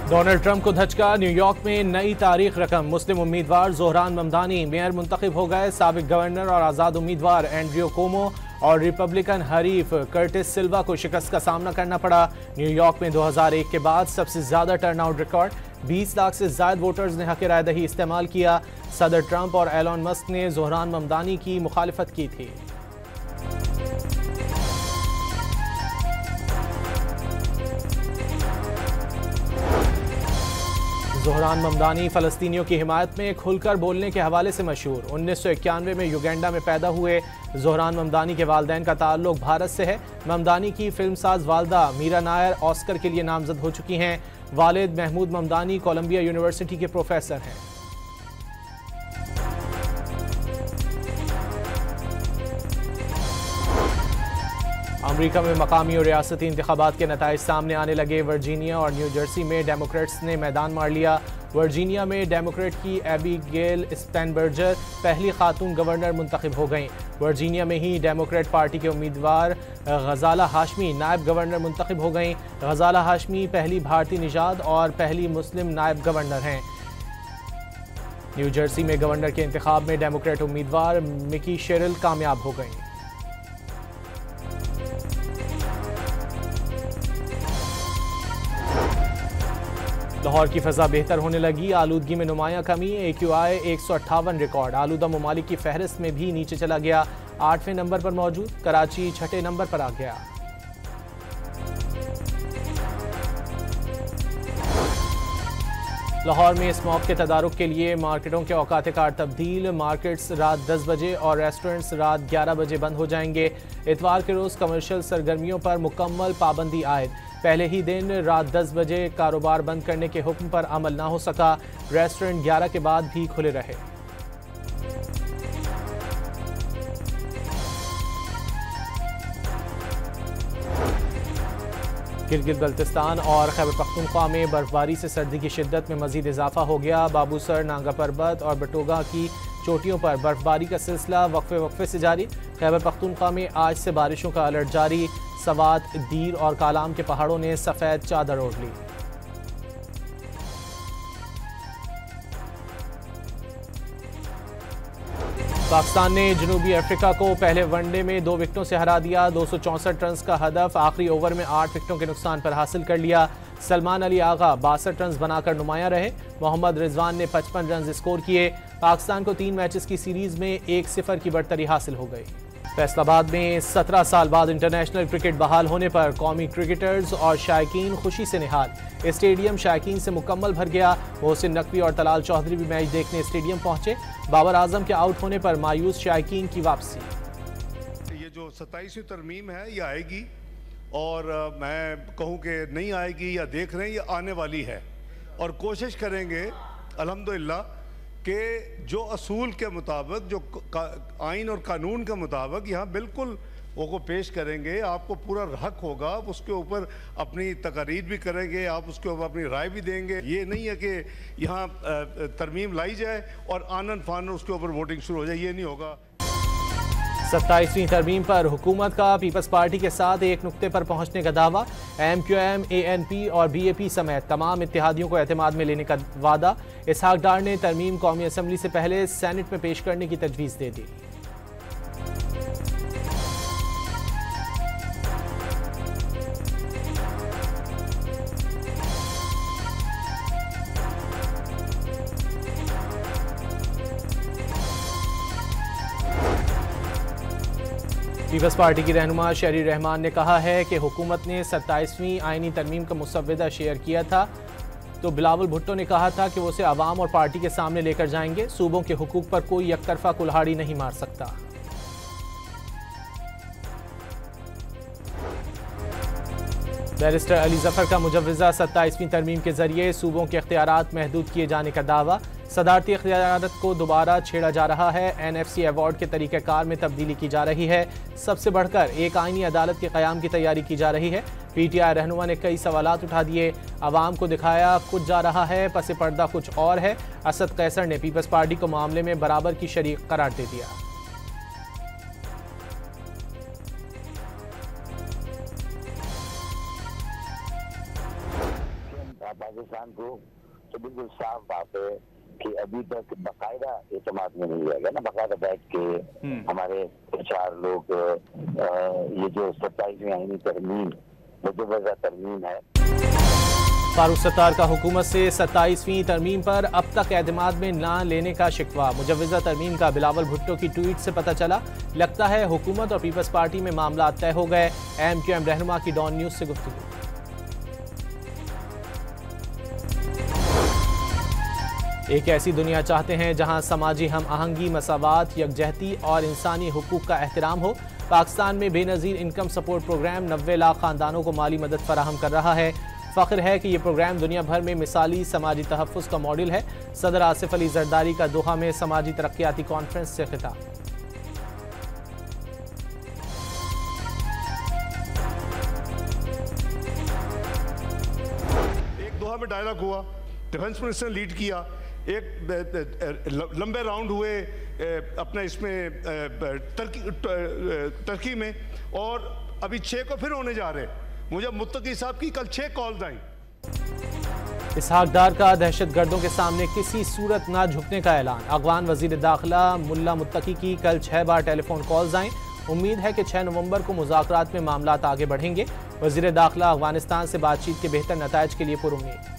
Donald Trump को धचका, New York में नई तारीख रकम। मुस्लिम उम्मीदवार जोहरान ममदानी मेयर मुंतखब हो गए। साबिक गवर्नर और आज़ाद उम्मीदवार एंड्रयू कोमो और रिपब्लिकन हरीफ कर्टिस सिल्वा को शिकस्त का सामना करना पड़ा। न्यूयॉर्क में 2001 के बाद सबसे ज्यादा टर्नआउट रिकॉर्ड, 20 लाख से ज्यादा वोटर्स ने हक राय दही इस्तेमाल किया। सदर ट्रंप और एलन मस्क ने जोहरान ममदानी की मुखालिफत की थी। जोहरान ममदानी फ़लस्तीनियों की हिमायत में खुलकर बोलने के हवाले से मशहूर। 1991 में युगांडा में पैदा हुए जोहरान ममदानी के वालिदैन का ताल्लुक भारत से है। ममदानी की फिल्मसाज वालदा मीरा नायर ऑस्कर के लिए नामजद हो चुकी हैं। वालिद महमूद ममदानी कोलंबिया यूनिवर्सिटी के प्रोफेसर हैं। अमेरिका में मकामी और रियासती इंतखाबात के नताइज सामने आने लगे। वर्जीनिया और न्यू जर्सी में डेमोक्रेट्स ने मैदान मार लिया। वर्जीनिया में डेमोक्रेट की एबिगेल स्पेनबर्जर पहली खातून गवर्नर मुंतखब हो गईं। वर्जीनिया में ही डेमोक्रेट पार्टी के उम्मीदवार गजाला हाशमी नायब गवर्नर मुंतखब हो गईं। गजाला हाशमी पहली भारतीय निजात और पहली मुस्लिम नायब गवर्नर हैं। न्यू जर्सी में गवर्नर के इंतखाब में डेमोक्रेट उम्मीदवार मिकी शेरिल कामयाब हो गईं। लाहौर की फ़ज़ा बेहतर होने लगी। आलूदगी में नुमायां कमी। AQI 158 record. आलूदा ममालिक की फहरिस्त में भी नीचे चला गया। 8वें नंबर पर मौजूद। कराची 6ठे नंबर पर आ गया। लाहौर में स्मॉग के तदारुक के लिए मार्केटों के औकात कार तब्दील। मार्केट्स रात 10 बजे और रेस्टोरेंट्स रात 11 बजे बंद हो जाएंगे। इतवार के रोज़ कमर्शियल सरगर्मियों पर मुकम्मल पाबंदी आयद। पहले ही दिन रात 10 बजे कारोबार बंद करने के हुक्म पर अमल ना हो सका। रेस्टोरेंट 11 के बाद भी खुले रहे। गिलगित बल्तिस्तान और खैबर पख्तूनख्वा में बर्फबारी से सर्दी की शिद्दत में मजीद इजाफा हो गया। बाबूसर, नांगा पर्बत और बटोगा की चोटियों पर बर्फबारी का सिलसिला वक्फे से जारी। खैबर पख्तूनख्वा में आज से बारिशों का अलर्ट जारी। सवात, दीर और कालाम के पहाड़ों ने सफ़ेद चादर ओढ़ ली। पाकिस्तान ने जनूबी अफ्रीका को पहले वनडे में 2 विकेटों से हरा दिया। 264 रन का हदफ आखिरी ओवर में 8 विकेटों के नुकसान पर हासिल कर लिया। सलमान अली आगा 62 रन बनाकर नुमाया रहे। मोहम्मद रिजवान ने 55 रन स्कोर किए। पाकिस्तान को 3 मैचेस की सीरीज में 1-0 की बढ़तरी हासिल हो गई। फैसलाबाद में 17 साल बाद इंटरनेशनल क्रिकेट बहाल होने पर कौमी क्रिकेटर्स और शायकीन खुशी से निहाल। स्टेडियम शायकीन से मुकम्मल भर गया। मोहसिन नकवी और तलाल चौधरी भी मैच देखने स्टेडियम पहुंचे। बाबर आजम के आउट होने पर मायूस शायकीन की वापसी। ये जो 27वीं तरमीम है ये आएगी और मैं कहूँ कि नहीं आएगी या देख रहे हैं ये आने वाली है और कोशिश करेंगे अल्हम्दुलिल्लाह कि जो असूल के मुताबिक जो आइन और कानून के मुताबिक यहाँ बिल्कुल वो पेश करेंगे। आपको पूरा हक होगा, उसके ऊपर अपनी तकारीर भी करेंगे, आप उसके ऊपर अपनी राय भी देंगे। ये नहीं है कि यहाँ तरमीम लाई जाए और आनन फानन उसके ऊपर वोटिंग शुरू हो जाए, ये नहीं होगा। 27वीं तरमीम पर हुकूमत का पीपल्स पार्टी के साथ एक नुक्ते पर पहुंचने का दावा। MQM, ANP और BAP समेत तमाम इत्तेहादियों को एतमाद में लेने का वादा। इसहाक डार ने तरमीम कौमी असम्बली से पहले सेनेट में पेश करने की तजवीज़ दे दी। पीपल्स पार्टी की रहनुमा शहरी रहमान ने कहा है कि हुकूमत ने 27वीं आईनी तरमीम का मुसव्वदा शेयर किया था तो बिलावल भुट्टो ने कहा था कि वो उसे आवाम और पार्टी के सामने लेकर जाएंगे। सूबों के हुकूक पर कोई एकतरफा कुल्हाड़ी नहीं मार सकता। बैरिस्टर अली जफर का मुजव्वज़ा 27वीं तरमीम के जरिए सूबों के इख्तियारात महदूद किए जाने का दावा। सदारती इख्तियारात को दोबारा छेड़ा जा रहा है। NFC अवार्ड के तरीक़ेकार में तब्दीली की जा रही है। सबसे बढ़कर एक आईनी अदालत के क़याम की तैयारी की जा रही है। PTI रहनुमा ने कई सवालात उठा दिए। आवाम को दिखाया कुछ जा रहा है, पसे पर्दा कुछ और है। असद कैसर ने पीपल्स पार्टी को मामले में बराबर की शरीक करार दे दिया। पाकिस्तान को, तो बिल्कुल साफ बात है कि अभी तक बाकायदा एतमाद में नहीं लिया गया ना, बाकायदा बैठ के हमारे 4 लोग ये जो 27वीं आईनी तरमीम, मुजव्वज़ा तरमीम है। फारूक सत्तार का हुकूमत से 27वीं तरमीम पर अब तक एतमाद में ना लेने का शिकवा। मुजव्वज़ा तरमीम का बिलावल भुट्टो की ट्वीट से पता चला। लगता है हुकूमत और पीपल्स पार्टी में मामला तय हो गए। MQM रहनुमा की डॉन न्यूज से गुफ्तगू। एक ऐसी दुनिया चाहते हैं जहां समाजी हम आहंगी, मसावात, यकजहती और इंसानी हुकूक का एहतराम हो। पाकिस्तान में Benazir income support programme 90 lakh खानदानों को माली मदद फराहम कर रहा है। फ़ख्र है कि यह प्रोग्राम दुनिया भर में मिसाली समाजी तहफ़्फ़ुज़ का मॉडल है। सदर आसिफ अली जरदारी का दोहा में समाजी तरक्याती कॉन्फ्रेंस से खिताब। एक दोहा में डायलॉग हुआ, डिफेंस मिनिस्टर ने लीड किया, एक लंबे राउंड हुए अपने इसमें टर्की में, और अभी 6 को फिर होने जा रहे। मुझे मुत्तकी साहब की कल 6 कॉल्स आई। इसहाक डार का दहशतगर्दों के सामने किसी सूरत ना झुकने का ऐलान। अफगान वजीर दाखिला मुल्ला मुत्तकी की कल 6 बार टेलीफोन कॉल्स आईं। उम्मीद है कि 6 नवंबर को मुज़ाकरात में मामलात आगे बढ़ेंगे। वजीर दाखिला अफगानिस्तान से बातचीत के बेहतर नताइज के लिए पुरुम्मीद।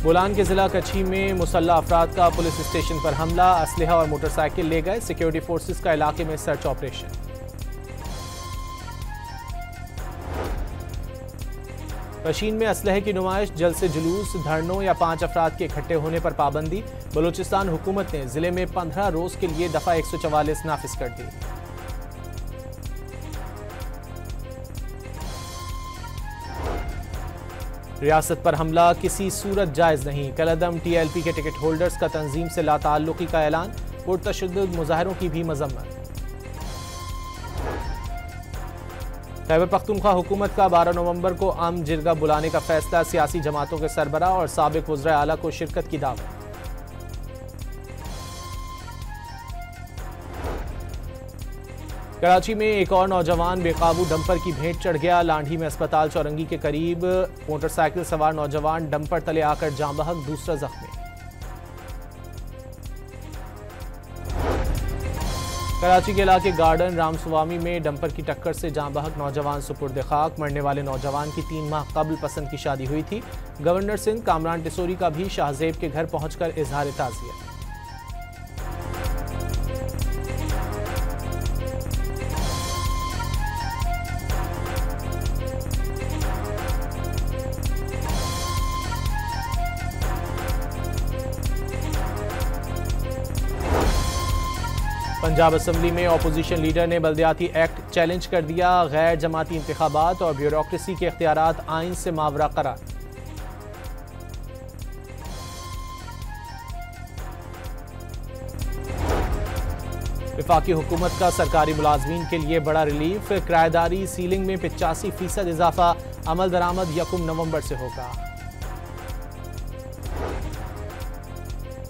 बोलान के जिला कच्छी में मुसल्ला अफराद का पुलिस स्टेशन पर हमला, असलहा और मोटरसाइकिल ले गए। सिक्योरिटी फोर्सेस का इलाके में सर्च ऑपरेशन। पशीन में असलहे की नुमाइश, जलसे जुलूस, धरनों या 5 अफराद के इकट्ठे होने पर पाबंदी। बलूचिस्तान हुकूमत ने जिले में 15 रोज के लिए दफा 144 नाफिज कर दी। रियासत पर हमला किसी सूरत जायज नहीं। कलअदम TLP के टिकट होल्डर्स का तंजीम से लाताल्लुकी का ऐलान। पुरतशद्दुद मुजाहरों की भी मजम्मत। खैबर पख्तूनख्वा हुकूमत का 12 नवंबर को आम जिरगा बुलाने का फैसला। सियासी जमातों के सरबराह और साबिक वज़राए आला को शिरकत की दावत। कराची में एक और नौजवान बेकाबू डंपर की भेंट चढ़ गया। लांढी में अस्पताल चौरंगी के करीब मोटरसाइकिल सवार नौजवान डंपर तले आकर जाँ बहक, दूसरा जख्मी। कराची के इलाके गार्डन रामस्वामी में डंपर की टक्कर से जाँ बहक नौजवान सुपुर्द खाक। मरने वाले नौजवान की 3 माह कबल पसंद की शादी हुई थी। गवर्नर सिंध कामरान टिसोरी का भी शाहजेब के घर पहुंचकर इजहार ताज़ियत। पंजाब असम्बली में अपोजिशन लीडर ने बल्दियाती एक्ट चैलेंज कर दिया। गैर जमाती इंतखाबात और ब्यूरोक्रेसी के इख्तियारात आइन से मावरा करार। वफाकी हुकूमत का सरकारी मुलाजमीन के लिए बड़ा रिलीफ। किराएदारी सीलिंग में 85% इजाफा। अमल दरामद 1 नवंबर से होगा।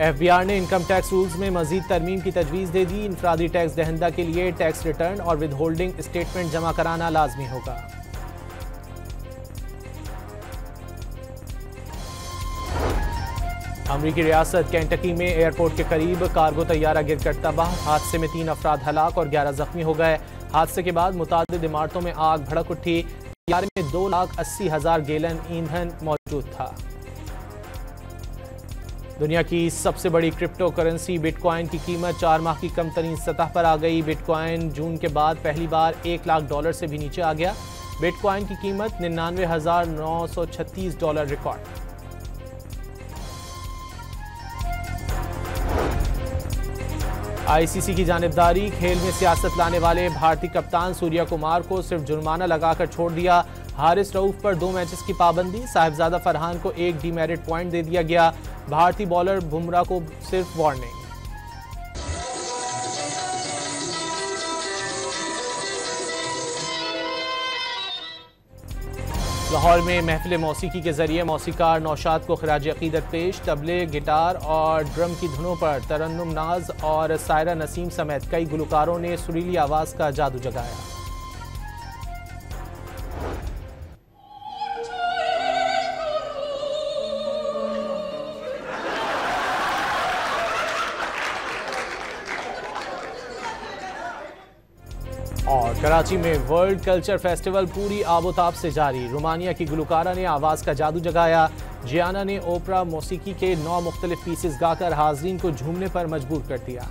FBR ने इनकम टैक्स रूल्स में मजीद तरमीम की तजवीज़ दे दी। इनफरादी टैक्स दहंदा के लिए टैक्स रिटर्न और विद होल्डिंग स्टेटमेंट जमा कराना लाजमी होगा। अमरीकी रियासत केंटकी में एयरपोर्ट के करीब कार्गो तैयारा गिरकर तबाह। हादसे में 3 अफराद हलाक और 11 जख्मी हो गए। हादसे के बाद मुतादिद इमारतों में आग भड़क उठी। तैयारे में 2,80,000 गैलन ईंधन मौजूद था। दुनिया की सबसे बड़ी क्रिप्टो करेंसी बिटकॉइन की कीमत 4 माह की कम तरीन सतह पर आ गई। बिटकॉइन जून के बाद पहली बार $1 लाख से भी नीचे आ गया। बिटकॉइन की कीमत $99,936 रिकॉर्ड। ICC की जानिबदारी। खेल में सियासत लाने वाले भारतीय कप्तान सूर्या कुमार को सिर्फ जुर्माना लगाकर छोड़ दिया। हारिस रऊफ पर 2 मैचेस की पाबंदी। साहिबजादा फरहान को 1 डीमेरिट पॉइंट दे दिया गया। भारतीय बॉलर बुमराह को सिर्फ वार्निंग। लाहौर में महफिल मौसीकी के जरिए मौसीकार नौशाद को खराज अकीदत पेश। तबले, गिटार और ड्रम की धुनों पर तरन्नुम नाज और सायरा नसीम समेत कई गुलकारों ने सुरीली आवाज़ का जादू जगाया। और कराची में वर्ल्ड कल्चर फेस्टिवल पूरी आबोताब से जारी। रोमानिया की गुलकारा ने आवाज़ का जादू जगाया। जियाना ने ओपरा मौसीकी के 9 मुख्तलिफ पीसेस गाकर हाज़रीन को झूमने पर मजबूर कर दिया।